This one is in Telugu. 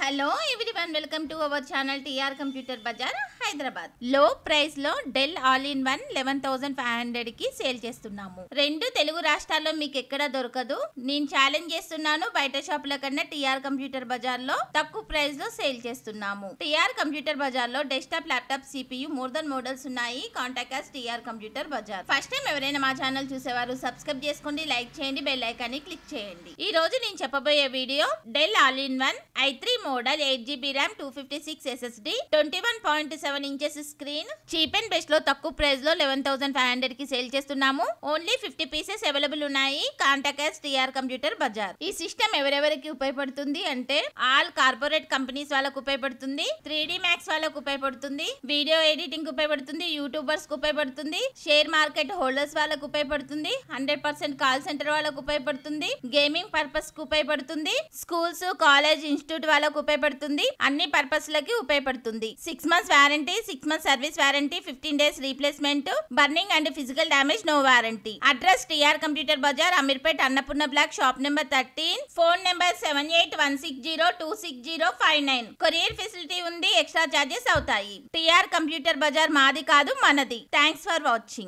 Hello everyone, welcome to our channel TR computer bazaar Hyderabad. లో ప్రైస్ లో డెల్ ఆల్ ఇన్ వన్ 11,500 కి సేల్ చేస్తున్నాము. రెండు తెలుగు రాష్ట్రాల్లో మీకు ఎక్కడ దొరకదు. నేను ఛాలెంజ్ చేస్తున్నాను, బయట షాపుల కన్నా టీఆర్ కంప్యూటర్ బజార్ లో తక్కువ ప్రైస్ లో సేల్ చేస్తున్నాము. టీఆర్ కంప్యూటర్ బజార్ లో desktop, laptop, CPU more than models ఉన్నాయి. Contact us TR computer Bazaar. First time ఎవరైనా మా ఛానల్ చూసేవారు సబ్స్క్రైబ్ చేసుకోండి, లైక్ చేయండి, బెల్ ఐకాన్ ని క్లిక్ చేయండి. ఈ రోజు నేను చెప్పబోయే video Dell all in one i3 model 8GB RAM 256 SSD 21.7 inches screen cheap and best లో తక్కువ ప్రైస్ లో 11,500 కి సేల్ చేస్తున్నాము. ఓన్లీ 50 పీసెస్ అవైలబుల్ ఉన్నాయి. Contact us TR computer bazaar. ఈ సిస్టమ్ ఎవరెవరికి ఉపయోగపడుతుంది అంటే ఆల్ కార్పొరేట్ కంపెనీస్ వాళ్ళకు ఉపయోగపడుతుంది, 3D Max వాళ్ళకు ఉపయోగపడుతుంది, వీడియో ఎడిటింగ్ కు ఉపయోగపడుతుంది, యూట్యూబర్స్ కు ఉపయోగపడుతుంది, షేర్ మార్కెట్ హోల్డర్స్ వాళ్ళకు ఉపయోగపడుతుంది, 100% కాల్ సెంటర్ వాళ్ళకు ఉపయోగపడుతుంది, గేమింగ్ పర్పస్ కు ఉపయోగపడుతుంది, స్కూల్స్, కాలేజ్, ఇన్స్టిట్యూట్ వాళ్ళకు ఉపయోగపడుతుంది. అన్ని పర్పస్ లకి ఉపయోగపడుతుంది. 6 months warranty, 6 months service warranty, 15 days replacement, burning and physical damage no warranty. Address TR computer bazaar, Ameerpet, Annapurna block, shop number 13, phone number 7816026059. Courier facility ఉంది, ఎక్స్ట్రా చార్జెస్ అవుతాయి. టీఆర్ కంప్యూటర్ బజార్ మాది కాదు, మనది. Thanks for watching.